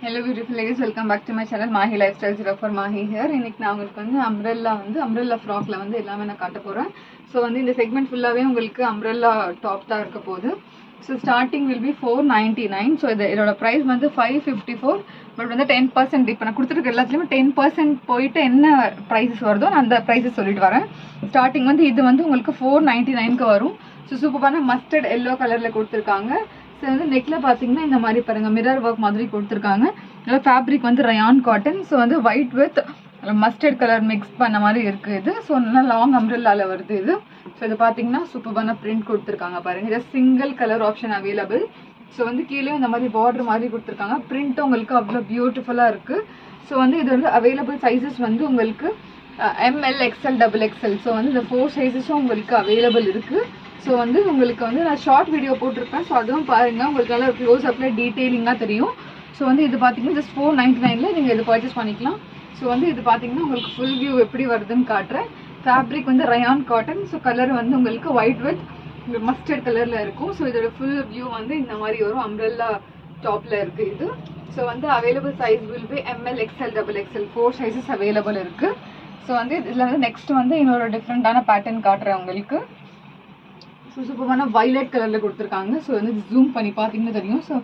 Hello beautiful ladies, welcome back to my channel Mahi Lifestyle Zero for Mahi here. இன்னைக்கு நான் உங்களுக்கு வந்து umbrella frockல வந்து எல்லாமே நான் காட்ட போறேன். So வந்து இந்த செக்மெண்ட் ஃபுல்லாவே உங்களுக்கு umbrella டாப் தான் இருக்க போகுது. So starting will be 499. So இதோட price வந்து 554. பட் வந்து 10% இப்போ நான் கொடுத்துருக்க எல்லாத்துலயுமே 10% போயிட்டு என்ன prices வருதோ நான் அந்த prices சொல்லிட்டு வரேன். ஸ்டார்டிங் வந்து இது வந்து உங்களுக்கு 499க்கு வரும். ஸோ சூப்பரான மஸ்டர்ட் எல்லோ கலர்ல கொடுத்துருக்காங்க. ஸோ வந்து நெக்கில் பார்த்தீங்கன்னா இந்த மாதிரி பாருங்கள் மிரர் ஒர்க் மாதிரி கொடுத்துருக்காங்க. நல்லா ஃபேப்ரிக் வந்து ரயான் காட்டன். ஸோ வந்து white with mustard colour mix பண்ண மாதிரி இருக்குது இது. ஸோ நல்லா லாங் அம்ப்ரெல்லால வருது இது. ஸோ இது பார்த்தீங்கன்னா சூப்பரான பிரிண்ட் கொடுத்துருக்காங்க பாருங்கள். இது single colour option available. So வந்து கீழே இந்த மாதிரி பார்டர் மாதிரி கொடுத்துருக்காங்க. பிரிண்ட்டும் உங்களுக்கு அவ்வளோ பியூட்டிஃபுல்லாக இருக்குது. ஸோ வந்து இது வந்து அவைலபிள் சைஸஸ் வந்து உங்களுக்கு ML XL XXL. ஸோ வந்து இந்த 4 சைஸஸும் உங்களுக்கு அவைலபிள் இருக்குது. ஸோ வந்து உங்களுக்கு வந்து நான் ஷார்ட் வீடியோ போட்டிருப்பேன். ஸோ அதுவும் பாருங்கள், உங்களுக்கு நல்லா க்ளோஸ் அப்பில் டீட்டெயிலிங்காக தெரியும். ஸோ வந்து இது பார்த்தீங்கன்னா ஜஸ்ட் 499ல் நீங்கள் இது பர்ச்சேஸ் பண்ணிக்கலாம். ஸோ வந்து இது பார்த்தீங்கன்னா உங்களுக்கு ஃபுல் வியூ எப்படி வருதுன்னு காட்டுறேன். ஃபேப்ரிக் வந்து ரயான் காட்டன். ஸோ கலர் வந்து உங்களுக்கு ஒயிட் வித் மஸ்டர்ட் கலரில் இருக்கும். ஸோ இதோட ஃபுல் வியூ வந்து இந்த மாதிரி வரும். அம்ப்ரெல்லா டாப்பில் இருக்குது இது. ஸோ வந்து available size will be ML XL XXL 4 sizes available இருக்குது. ஸோ வந்து இதில் வந்து நெக்ஸ்ட் வந்து இன்னொரு டிஃப்ரெண்ட்டான பேட்டர்ன் காட்டுறேன் உங்களுக்கு. ஸோ சூப்பரான வைலட் கலரில் கொடுத்துருக்காங்க. ஸோ வந்து ஜூம் பண்ணி பார்த்தீங்கன்னா தெரியும். ஸோ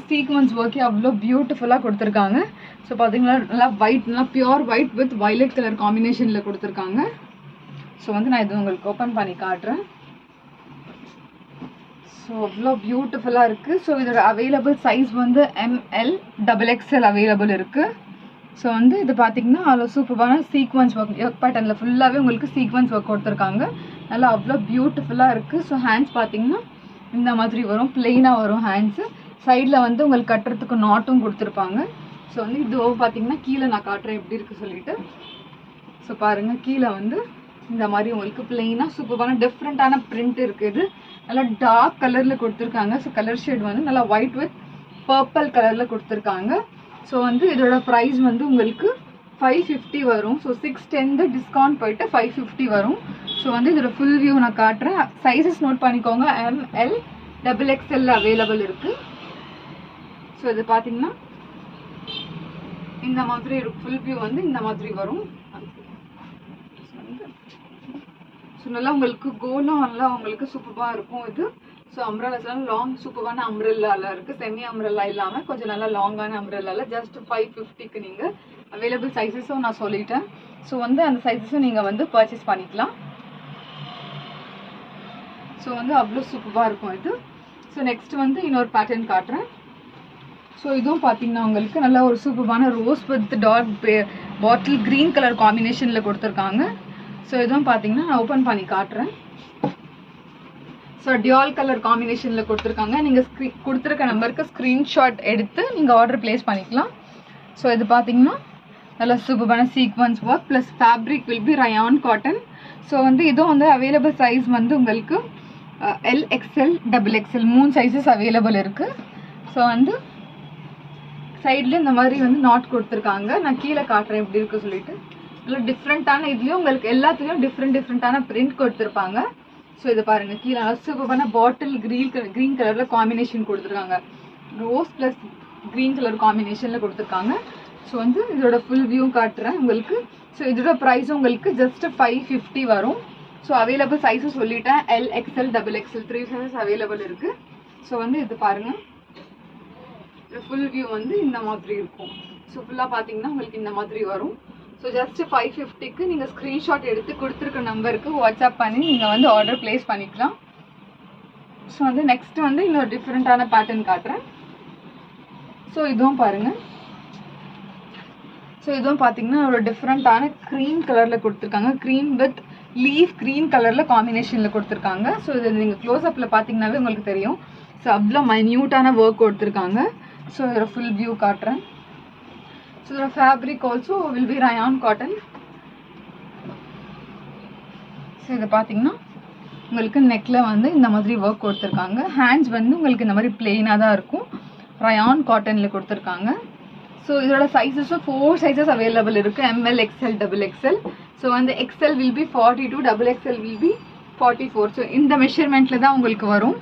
சீக்வன்ஸ் ஒர்க்கே அவ்வளோ பியூட்டிஃபுல்லாக கொடுத்துருக்காங்க. ஸோ பார்த்தீங்கன்னா நல்லா ஒயிட், நல்லா pure white with violet colour காம்பினேஷனில் கொடுத்துருக்காங்க. ஸோ வந்து நான் இது உங்களுக்கு ஓப்பன் பண்ணி காட்டுறேன். ஸோ அவ்வளோ பியூட்டிஃபுல்லாக இருக்குது. ஸோ இதோட அவைலபிள் சைஸ் வந்து ML XXL அவைலபிள் இருக்குது. ஸோ வந்து இது பார்த்தீங்கன்னா அவ்வளோ சூப்பரான சீக்வன்ஸ் ஒர்க் பேட்டர்னில் ஃபுல்லாகவே உங்களுக்கு சீக்வன்ஸ் ஒர்க் கொடுத்துருக்காங்க. நல்லா அவ்வளோ பியூட்டிஃபுல்லாக இருக்குது. ஸோ ஹேண்ட்ஸ் பார்த்தீங்கன்னா இந்த மாதிரி வரும், பிளெயினாக வரும் ஹேண்ட்ஸு. சைடில் வந்து உங்களுக்கு கட்டுறதுக்கு நாட்டும் கொடுத்துருப்பாங்க. ஸோ வந்து இது பார்த்தீங்கன்னா கீழே நான் காட்டுறேன் எப்படி இருக்குது சொல்லிட்டு. ஸோ பாருங்கள், கீழே வந்து இந்த மாதிரி உங்களுக்கு பிளெயினாக சூப்பரான டிஃப்ரெண்ட்டான பிரிண்ட் இருக்குது. நல்லா டார்க் கலரில் கொடுத்துருக்காங்க. ஸோ கலர் ஷேட் வந்து நல்லா ஒயிட் வித் பர்பிள் கலரில் கொடுத்துருக்காங்க. ஸோ வந்து இதோட ப்ரைஸ் வந்து உங்களுக்கு 550 வரும். ஸோ 610 டிஸ்கவுண்ட் போயிட்டு 550 வரும். ஸோ வந்து இதோட ஃபுல் வியூ நான் காட்டுறேன். சைஸஸ் நோட் பண்ணிக்கோங்க. ML XXL அவைலபிள் இருக்குது. ஸோ இது பார்த்தீங்கன்னா இந்த மாதிரி ஃபுல் வியூ வந்து இந்த மாதிரி வரும். ஸோ நல்லா உங்களுக்கு கோலும் நல்லா உங்களுக்கு சூப்பராக இருக்கும் இது. ஸோ அம்ப்ரெல்லாஸ்லாம் லாங் சூப்பரான அம்ப்ரெல்லாவில் இருக்குது. செமி அம்ப்ரெல்லா இல்லாமல் கொஞ்சம் நல்லா லாங்கான அம்ப்ரெல்லாவில் ஜஸ்ட் 550க்கு நீங்கள் அவைலபிள் சைஸஸும் நான் சொல்லிட்டேன். ஸோ வந்து அந்த சைஸஸும் நீங்கள் வந்து பர்ச்சேஸ் பண்ணிக்கலாம். ஸோ வந்து அவ்வளோ சூப்பராக இருக்கும் இது. ஸோ நெக்ஸ்ட் வந்து இன்னொரு பேட்டர்ன் காட்டுறேன். ஸோ இதுவும் பார்த்தீங்கன்னா உங்களுக்கு நல்லா ஒரு சூப்பரான rose with dark bottle green colour காம்பினேஷனில் கொடுத்துருக்காங்க. ஸோ இதுவும் பார்த்தீங்கன்னா நான் ஓப்பன் பண்ணி காட்டுறேன். ஸோ டியால் கலர் காம்பினேஷனில் கொடுத்துருக்காங்க. நீங்கள் கொடுத்துருக்க நம்பருக்கு ஸ்க்ரீன்ஷாட் எடுத்து நீங்கள் ஆர்டர் ப்ளேஸ் பண்ணிக்கலாம். ஸோ இது பார்த்தீங்கன்னா நல்லா சூப்பரான sequence work plus fabric will be rayon cotton. So வந்து இதுவும் வந்து அவைலபிள் சைஸ் வந்து உங்களுக்கு L XL XXL 3 sizes available இருக்குது. ஸோ வந்து சைடில் இந்த மாதிரி வந்து நாட் கொடுத்துருக்காங்க. நான் கீழே காட்டுறேன் எப்படி இருக்குது சொல்லிட்டு. நல்லா டிஃப்ரெண்ட்டான இதுலேயும் உங்களுக்கு எல்லாத்துலேயும் டிஃப்ரெண்ட்டான பிரிண்ட் கொடுத்துருப்பாங்க. ஸோ இது பாருங்கள், கீழே சூப்பரான பாட்டில் க்ரீன் கலரில் காம்பினேஷன் கொடுத்துருக்காங்க. ரோஸ் ப்ளஸ் க்ரீன் கலர் காம்பினேஷனில் கொடுத்துருக்காங்க. ஸோ வந்து இதோட ஃபுல் வியூ காட்டுறேன் உங்களுக்கு. ஸோ இதோட ப்ரைஸும் உங்களுக்கு ஜஸ்ட் 550 வரும். ஸோ அவைலபிள் சைஸும் சொல்லிட்டேன். L XL XXL 3 sizes available இருக்குது. ஸோ வந்து இது பாருங்கள், ஃபுல் வியூ வந்து இந்த மாதிரி இருக்கும். ஸோ ஃபுல்லாக பார்த்தீங்கன்னா உங்களுக்கு இந்த மாதிரி வரும். ஸோ ஜஸ்ட் 550க்கு நீங்கள் ஸ்க்ரீன்ஷாட் எடுத்து கொடுத்துருக்க நம்பருக்கு வாட்ஸ்அப் பண்ணி நீங்கள் வந்து ஆர்டர் ப்ளேஸ் பண்ணிக்கலாம். ஸோ வந்து நெக்ஸ்ட் வந்து இன்னொரு டிஃப்ரெண்ட்டான பேட்டர்ன் காட்டுறேன். ஸோ இதுவும் பாருங்கள். ஸோ இதுவும் பார்த்தீங்கன்னா ஒரு டிஃப்ரெண்ட்டான க்ரீம் கலரில் கொடுத்துருக்காங்க. க்ரீம் வித் லீஃப் க்ரீன் கலரில் காம்பினேஷனில் கொடுத்துருக்காங்க. ஸோ இது நீங்கள் க்ளோஸ்அப்பில் பார்த்தீங்கன்னாவே உங்களுக்கு தெரியும். ஸோ அவ்வளோ மைன்யூட்டான ஒர்க் கொடுத்துருக்காங்க. ஸோ இதோட ஃபுல் வியூ காட்டுறேன். ஸோ இதோட fabric also will be rayon cotton. So இதை பார்த்தீங்கன்னா உங்களுக்கு நெக்கில் வந்து இந்த மாதிரி ஒர்க் கொடுத்துருக்காங்க. ஹேண்ட்ஸ் வந்து உங்களுக்கு இந்த மாதிரி பிளெயினாக தான் இருக்கும். ரயான் காட்டனில் கொடுத்துருக்காங்க. ஸோ இதோட சைஸஸும் 4 சைஸஸ் அவைலபிள் இருக்குது. ML XL XXL. ஸோ வந்து XL will be 42, XXL will be 44. So இந்த மெஷர்மெண்ட்டில் தான் உங்களுக்கு வரும்.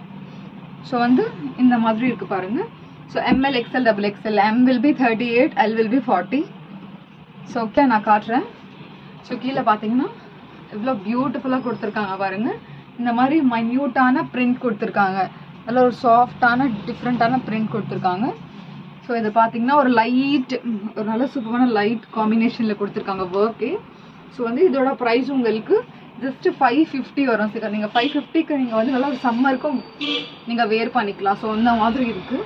ஸோ வந்து இந்த மாதிரி இருக்குது பாருங்கள். So M L XL double XL. M will be 38, L will be 40. So okay நான் காட்டுறேன். ஸோ கீழே பார்த்தீங்கன்னா எவ்வளோ பியூட்டிஃபுல்லாக கொடுத்துருக்காங்க பாருங்கள். இந்த மாதிரி மைன்யூட்டான பிரிண்ட் கொடுத்துருக்காங்க. நல்ல ஒரு சாஃப்டான டிஃப்ரெண்ட்டான பிரிண்ட் கொடுத்துருக்காங்க. ஸோ இது பார்த்தீங்கன்னா ஒரு நல்ல சூப்பரான லைட் காம்பினேஷனில் கொடுத்துருக்காங்க ஒர்க்கு. ஸோ வந்து இதோட ப்ரைஸ் உங்களுக்கு ஜஸ்ட் 550 வரும். சரி, நீங்கள் 550க்கு நீங்கள் வந்து நல்ல ஒரு சம்மருக்கும் நீங்கள் வேர் பண்ணிக்கலாம். ஸோ அந்த மாதிரி இருக்குது.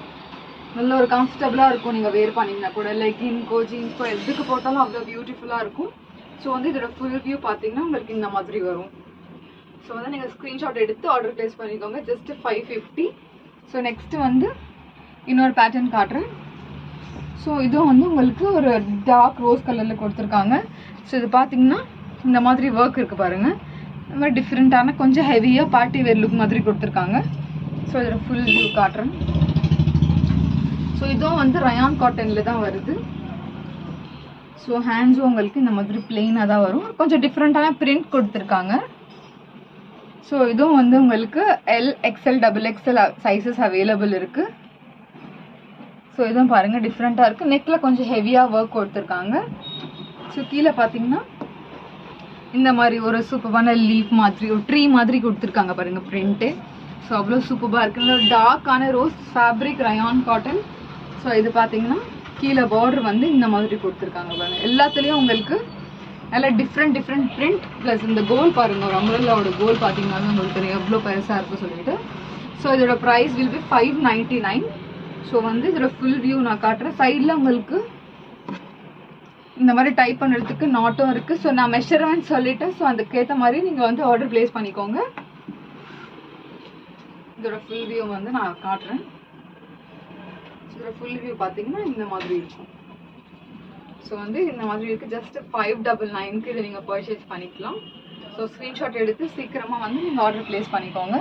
நல்ல ஒரு கம்ஃபர்டபுளாக இருக்கும். நீங்கள் வேர் பண்ணிங்கன்னா கூட லெகின்கோ ஜீன்ஸ்கோ எதுக்கு போட்டாலும் அவ்வளோ பியூட்டிஃபுல்லாக இருக்கும். ஸோ வந்து இதோட ஃபுல் வியூ பார்த்தீங்கன்னா உங்களுக்கு இந்த மாதிரி வரும். ஸோ வந்து நீங்கள் ஸ்க்ரீன்ஷாட் எடுத்து ஆர்டர் ப்ளேஸ் பண்ணிக்கோங்க. ஜஸ்ட் 550. ஸோ நெக்ஸ்ட்டு வந்து இன்னொரு பேட்டர்ன் காட்டுறேன். ஸோ இதுவும் வந்து உங்களுக்கு ஒரு டார்க் ரோஸ் கலரில் கொடுத்துருக்காங்க. ஸோ இது பார்த்தீங்கன்னா இந்த மாதிரி ஒர்க் இருக்குது பாருங்கள். இந்த மாதிரி டிஃப்ரெண்ட்டான கொஞ்சம் ஹெவியாக பார்ட்டி வேர் லுக் மாதிரி கொடுத்துருக்காங்க. ஸோ இதோட ஃபுல் வியூ காட்டுறேன். ஸோ இதுவும் வந்து ரயான் காட்டனில் தான் வருது. ஸோ ஹேண்ட்ஸும் உங்களுக்கு இந்த மாதிரி பிளெயினாக தான் வரும். கொஞ்சம் டிஃப்ரெண்ட்டான பிரிண்ட் கொடுத்துருக்காங்க. ஸோ இதுவும் வந்து உங்களுக்கு L XL double XL sizes available இருக்குது. ஸோ இதுவும் பாருங்கள் டிஃப்ரெண்ட்டாக இருக்குது. நெக்கில் கொஞ்சம் ஹெவியாக ஒர்க் கொடுத்துருக்காங்க. ஸோ கீழே பார்த்தீங்கன்னா இந்த மாதிரி ஒரு சூப்பரான லீஃப் மாதிரி ஒரு ட்ரீ மாதிரி கொடுத்துருக்காங்க பாருங்கள் பிரிண்ட்டு. ஸோ அவ்வளோ சூப்பராக இருக்குது. டார்க்கான rose fabric rayon cotton. So இது பார்த்தீங்கன்னா கீழே பார்டர் வந்து இந்த மாதிரி கொடுத்துருக்காங்க பாருங்கள். எல்லாத்துலேயும் உங்களுக்கு நல்லா டிஃப்ரெண்ட் பிரிண்ட் ப்ளஸ் இந்த கோல் பாருங்கள். ஒரு அம்ப்ரெல்லாவோட கோல் பார்த்தீங்கன்னா உங்களுக்கு தெரியும் எவ்வளோ பெருசாக இருக்கும் சொல்லிட்டு. ஸோ இதோட ப்ரைஸ் வில் பி 599. ஸோ வந்து இதோட ஃபுல் வியூ நான் காட்டுறேன். சைடில் உங்களுக்கு இந்த மாதிரி டைப் பண்ணுறதுக்கு நாட்டும் இருக்குது. ஸோ நான் மெஷர்மெண்ட் சொல்லிட்டேன். ஸோ அதுக்கேற்ற மாதிரி நீங்கள் வந்து ஆர்டர் ப்ளேஸ் பண்ணிக்கோங்க. இதோட ஃபுல் வியூ வந்து நான் காட்டுறேன். இதோட ஃபுல் வியூ பார்த்தீங்கன்னா இந்த மாதிரி இருக்கும். ஸோ வந்து இந்த மாதிரி இருக்குது. ஜஸ்ட் 599க்கு இதை நீங்கள் பர்ச்சேஸ் பண்ணிக்கலாம். ஸோ ஸ்க்ரீன்ஷாட் எடுத்து சீக்கிரமாக வந்து நீங்கள் ஆர்டர் ப்ளேஸ் பண்ணிக்கோங்க.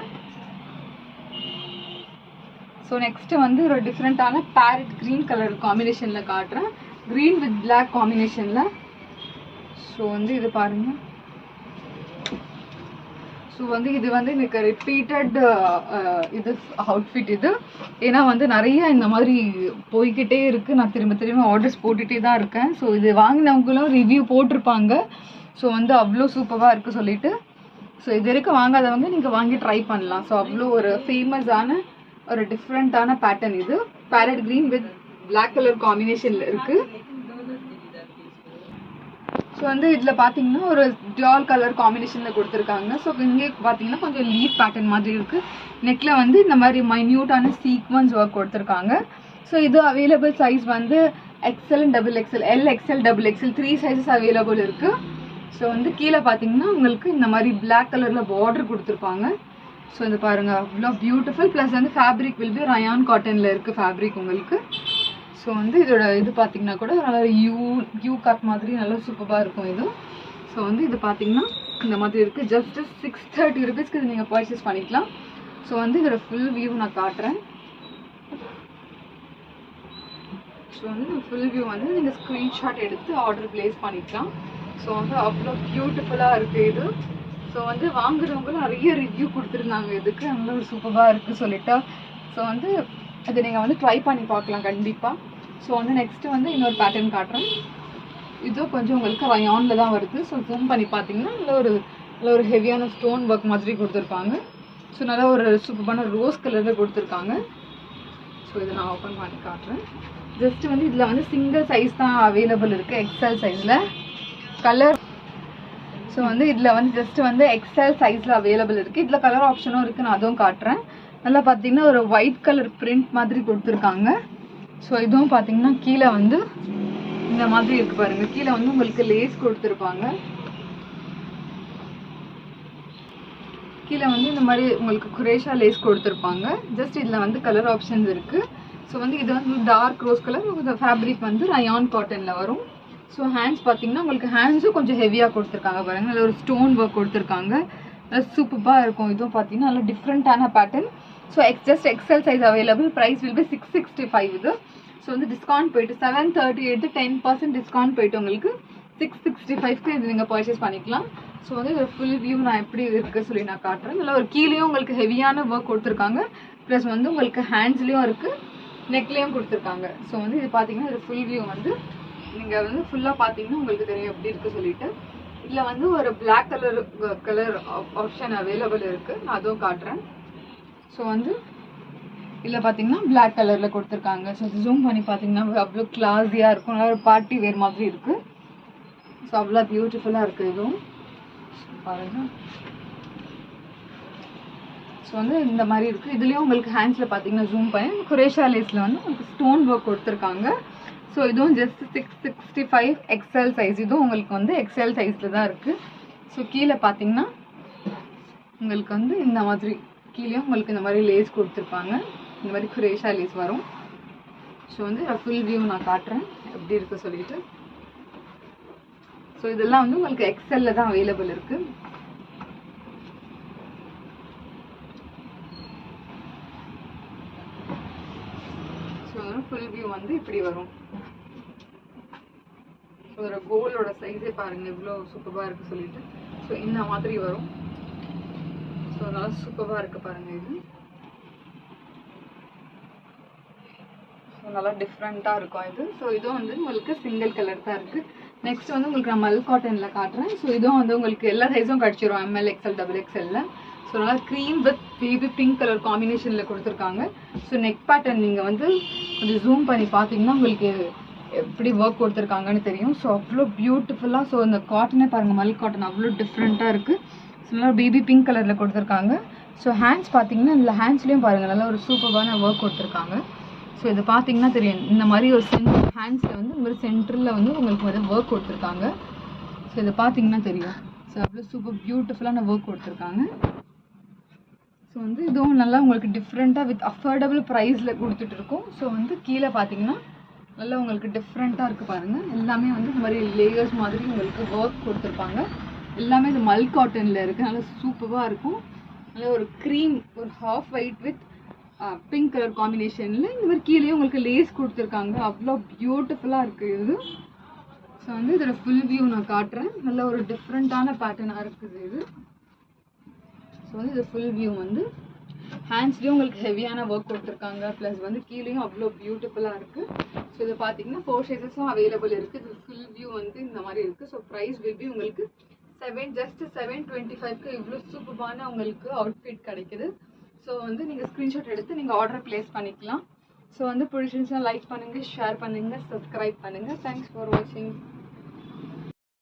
ஸோ நெக்ஸ்ட்டு வந்து ஒரு டிஃப்ரெண்ட்டான பேரட் க்ரீன் கலர் காம்பினேஷனில் காட்டுறேன். க்ரீன் வித் பிளாக் காம்பினேஷனில். ஸோ வந்து இது பாருங்கள். ஸோ வந்து இது வந்து எனக்கு ரிப்பீட்டட் இது அவுட்ஃபிட் இது. ஏன்னா வந்து நிறைய இந்த மாதிரி போய்கிட்டே இருக்குது. நான் திரும்ப ஆர்டர்ஸ் போட்டுகிட்டே தான் இருக்கேன். ஸோ இது வாங்கினவங்களும் ரிவ்யூ போட்டிருப்பாங்க. ஸோ வந்து அவ்வளோ சூப்பராக இருக்குது சொல்லிட்டு. ஸோ இது வரைக்கும் வாங்காதவங்க நீங்கள் வாங்கி ட்ரை பண்ணலாம். ஸோ அவ்வளோ ஒரு ஃபேமஸான ஒரு டிஃப்ரெண்ட்டான பேட்டர்ன் இது. Parrot green with black colour காம்பினேஷனில் இருக்குது. ஸோ வந்து இதில் பார்த்தீங்கன்னா ஒரு டியால் கலர் காம்பினேஷனில் கொடுத்துருக்காங்க. ஸோ இங்கே பார்த்தீங்கன்னா கொஞ்சம் லீஃப் பேட்டர்ன் மாதிரி இருக்குது. நெக்கில் வந்து இந்த மாதிரி மைன்யூட்டான சீக்வன்ஸ் ஒர்க் கொடுத்துருக்காங்க. ஸோ இது அவைலபிள் சைஸ் வந்து XL double XL, L XL double XL 3 sizes available இருக்குது. ஸோ வந்து கீழே பார்த்தீங்கன்னா உங்களுக்கு இந்த மாதிரி பிளாக் கலரில் பார்டர் கொடுத்துருப்பாங்க. ஸோ இது பாருங்கள் அவ்வளோ பியூட்டிஃபுல். ப்ளஸ் வந்து ஃபேப்ரிக் வில் பி ரயான் காட்டனில் இருக்குது ஃபேப்ரிக் உங்களுக்கு. ஸோ வந்து இதோட இது பார்த்தீங்கன்னா கூட நல்லா யூ கட் மாதிரி நல்லா சூப்பராக இருக்கும் இது. ஸோ வந்து இது பார்த்தீங்கன்னா இந்த மாதிரி இருக்குது. ஜஸ்ட் 630 ருபீஸ்க்கு இது நீங்கள் பர்ச்சேஸ் பண்ணிக்கலாம். ஸோ வந்து இதோட ஃபுல் வியூ நான் காட்டுறேன். ஸோ வந்து ஃபுல் வியூ வந்து நீங்கள் ஸ்க்ரீன்ஷாட் எடுத்து ஆர்டர் ப்ளேஸ் பண்ணிக்கலாம். ஸோ வந்து அவ்வளோ பியூட்டிஃபுல்லாக இருக்குது இது. ஸோ வந்து வாங்குறவங்களும் நிறைய ரிவ்யூ கொடுத்துருந்தாங்க இதுக்கு. நல்லா ஒரு சூப்பராக இருக்குது சொல்லிட்டா. ஸோ வந்து அது நீங்கள் வந்து ட்ரை பண்ணி பார்க்கலாம் கண்டிப்பாக. ஸோ வந்து நெக்ஸ்ட்டு வந்து இன்னொரு பேட்டர்ன் காட்டுறேன். இதுவும் கொஞ்சம் உங்களுக்கு ரயானில் தான் வருது. ஸோ ஜூம் பண்ணி பார்த்தீங்கன்னா நல்ல ஒரு ஹெவியான ஸ்டோன் ஒர்க் மாதிரி கொடுத்துருப்பாங்க. ஸோ நல்லா ஒரு சூப்பரான ரோஸ் கலரில் கொடுத்துருக்காங்க. ஸோ இதை நான் ஓப்பன் பண்ணி காட்டுறேன். ஜஸ்ட்டு வந்து இதில் வந்து சிங்கிள் சைஸ் தான் அவைலபிள் இருக்குது எக்ஸ்எல் சைஸில் கலர். ஸோ வந்து இதில் வந்து ஜஸ்ட்டு வந்து எக்ஸ்எல் சைஸில் அவைலபிள் இருக்குது. இதில் கலர் ஆப்ஷனும் இருக்குது. நான் அதுவும் காட்டுறேன். நல்லா பார்த்தீங்கன்னா ஒரு ஒயிட் கலர் பிரிண்ட் மாதிரி கொடுத்துருக்காங்க. ஸோ இதுவும் பார்த்தீங்கன்னா கீழே வந்து இந்த மாதிரி இருக்குது பாருங்கள். கீழே வந்து உங்களுக்கு லேஸ் கொடுத்துருப்பாங்க. கீழே வந்து இந்த மாதிரி உங்களுக்கு குரேஷா லேஸ் கொடுத்துருப்பாங்க. ஜஸ்ட் இதில் வந்து கலர் ஆப்ஷன்ஸ் இருக்குது. ஸோ வந்து இது வந்து டார்க் ரோஸ் கலர். இந்த ஃபேப்ரிக் வந்து ரயான் காட்டனில் வரும். ஸோ ஹேண்ட்ஸ் பார்த்தீங்கன்னா உங்களுக்கு ஹேண்ட்ஸும் கொஞ்சம் ஹெவியாக கொடுத்துருக்காங்க பாருங்கள். அதில் ஒரு ஸ்டோன் ஒர்க் கொடுத்துருக்காங்க. நல்லா சூப்பராக இருக்கும். இதுவும் பார்த்தீங்கன்னா நல்லா டிஃப்ரெண்ட்டான pattern. So just XL size available. Price will be 665 இது. ஸோ வந்து டிஸ்கவுண்ட் போயிட்டு 738 10% டிஸ்கவுண்ட் போயிட்டு உங்களுக்கு 665க்கு இது நீங்கள் பர்ச்சேஸ் பண்ணிக்கலாம். ஸோ வந்து இதோட ஃபுல் வியூ நான் எப்படி இருக்குது சொல்லி நான் காட்டுறேன். நல்லா ஒரு கீழேயும் உங்களுக்கு ஹெவியான ஒர்க் கொடுத்துருக்காங்க. ப்ளஸ் வந்து உங்களுக்கு ஹேண்ட்ஸ்லேயும் இருக்குது. நெக்லேயும் கொடுத்துருக்காங்க. ஸோ வந்து இது பார்த்தீங்கன்னா இது ஃபுல் வியூ வந்து நீங்கள் வந்து ஃபுல்லாக பார்த்தீங்கன்னா உங்களுக்கு தெரியும் எப்படி இருக்குது சொல்லிட்டு. இதில் வந்து ஒரு பிளாக் கலர் ஆப்ஷன் அவைலபிள் இருக்குது, நான் அதுவும் காட்டுறேன். ஸோ வந்து இதில் பார்த்தீங்கன்னா பிளாக் கலரில் கொடுத்துருக்காங்க. ஸோ இது ஜூம் பண்ணி பார்த்தீங்கன்னா அவ்வளோ கிளாஸியாக இருக்கும், நல்லா ஒரு பார்ட்டி வேர் மாதிரி இருக்குது. ஸோ அவ்வளோ பியூட்டிஃபுல்லாக இருக்குது இதுவும் பாருங்கள். ஸோ வந்து இந்த மாதிரி இருக்குது. இதுலேயும் உங்களுக்கு ஹேண்ட்ஸில் பார்த்தீங்கன்னா ஜூம் பண்ணி குரேஷா லேஸில் வந்து உங்களுக்கு ஸ்டோன் ஒர்க் கொடுத்துருக்காங்க. ஸோ இதுவும் ஜஸ்ட் 665 எக்ஸ்எல் சைஸ். இதுவும் உங்களுக்கு வந்து எக்ஸ்எல் சைஸில் தான் இருக்குது. ஸோ கீழே பார்த்தீங்கன்னா உங்களுக்கு வந்து இந்த மாதிரி கீழேயும் உங்களுக்கு இந்த மாதிரி லேஸ் கொடுத்துருப்பாங்க, இந்த மாதிரி குரேஷா லேஸ் வரும். ஸோ வந்து ஃபுல் வியூ நான் காட்டுறேன் எப்படி இருக்குது சொல்லிட்டு. ஸோ இதெல்லாம் வந்து உங்களுக்கு எக்ஸ்எல்ல தான் அவைலபிள் இருக்குது. ஸோ ஃபுல் வியூ வந்து இப்படி வரும். ஸோ ஒரு கோலோட சைஸே பாருங்கள் இவ்வளோ சூப்பராக இருக்குது சொல்லிட்டு. ஸோ இந்த மாதிரி வரும். ஸோ நல்லா சூப்பராக இருக்குது பாருங்கள் இது. ஸோ நல்லா டிஃப்ரெண்ட்டாக இருக்கும் இது. ஸோ இதுவும் வந்து உங்களுக்கு சிங்கிள் கலர் தான் இருக்குது. நெக்ஸ்ட் வந்து உங்களுக்கு நான் மல் காட்டனில் காட்டுறேன். ஸோ இதுவும் வந்து உங்களுக்கு எல்லா சைஸும் கிடச்சிரும், எம்எல் எக்ஸ்எல் டபுள் எக்ஸ்எல்ல. ஸோ நல்லா cream with baby pink colour காம்பினேஷனில் கொடுத்துருக்காங்க. ஸோ நெக் பேட்டர்ன் நீங்கள் வந்து கொஞ்சம் ஜூம் பண்ணி பார்த்தீங்கன்னா உங்களுக்கு எப்படி ஒர்க் கொடுத்துருக்காங்கன்னு தெரியும். ஸோ அவ்வளோ பியூட்டிஃபுல்லாக. ஸோ இந்த காட்டனே பாருங்கள், மல் காட்டன் அவ்வளோ டிஃப்ரெண்ட்டாக இருக்குது. ஸோ நல்லா பேபி பிங்க் கலரில் கொடுத்துருக்காங்க. ஸோ ஹேண்ட்ஸ் பார்த்தீங்கன்னா இதில் ஹேண்ட்ஸ்லேயும் பாருங்கள் நல்லா ஒரு சூப்பரான ஒர்க் கொடுத்துருக்காங்க. ஸோ இது பார்த்தீங்கன்னா தெரியும் இந்த மாதிரி ஒரு ஹேண்ட்ஸில் வந்து இந்த மாதிரி சென்டரில் வந்து உங்களுக்கு வந்து ஒர்க் கொடுத்துருக்காங்க. ஸோ இது பார்த்தீங்கன்னா தெரியும். ஸோ அவ்வளோ சூப்பர் பியூட்டிஃபுல்லான ஒர்க் கொடுத்துருக்காங்க. ஸோ வந்து இதுவும் நல்லா உங்களுக்கு டிஃப்ரெண்ட்டாக வித் அஃபோர்டபுள் ப்ரைஸில் கொடுத்துட்ருக்கோம். ஸோ வந்து கீழே பார்த்தீங்கன்னா நல்லா உங்களுக்கு டிஃப்ரெண்ட்டாக இருக்குது பாருங்கள். எல்லாமே வந்து இந்த மாதிரி லேயர்ஸ் மாதிரி உங்களுக்கு ஒர்க் கொடுத்துருப்பாங்க. எல்லாமே இது மல் காட்டனில் இருக்குது, நல்லா சூப்பராக இருக்கும். நல்லா ஒரு க்ரீம் ஒரு half white with pink colour காம்பினேஷனில் இந்த மாதிரி கீழே உங்களுக்கு லேஸ் கொடுத்துருக்காங்க. அவ்வளோ பியூட்டிஃபுல்லாக இருக்குது இது. ஸோ வந்து இதோட ஃபுல் வியூ நான் காட்டுறேன். நல்ல ஒரு டிஃப்ரெண்ட்டான பேட்டர்னாக இருக்குது இது. ஸோ வந்து இது ஃபுல் வியூ வந்து ஹேண்ட்ஸ்லேயும் உங்களுக்கு ஹெவியான ஒர்க் கொடுத்துருக்காங்க, ப்ளஸ் வந்து கீழேயும் அவ்வளோ பியூட்டிஃபுல்லாக இருக்குது. ஸோ இது பார்த்தீங்கன்னா 4 சைஸஸும் அவைலபிள் இருக்குது. இது ஃபுல் வியூ வந்து இந்த மாதிரி இருக்குது. ஸோ ப்ரைஸ் வில் பி உங்களுக்கு ஜஸ்ட் 725க்கு இவ்வளோ சூப்பரான உங்களுக்கு அவுட்ஃபிட் கிடைக்குது. ஸோ வந்து நீங்கள் ஸ்க்ரீன்ஷாட் எடுத்து நீங்கள் ஆர்டர் ப்ளேஸ் பண்ணிக்கலாம். ஸோ வந்து பிடிச்சிருந்துச்சுன்னா லைக் பண்ணுங்கள், ஷேர் பண்ணுங்கள், சப்ஸ்கிரைப் பண்ணுங்கள். தேங்க்ஸ் ஃபார் வாட்சிங்.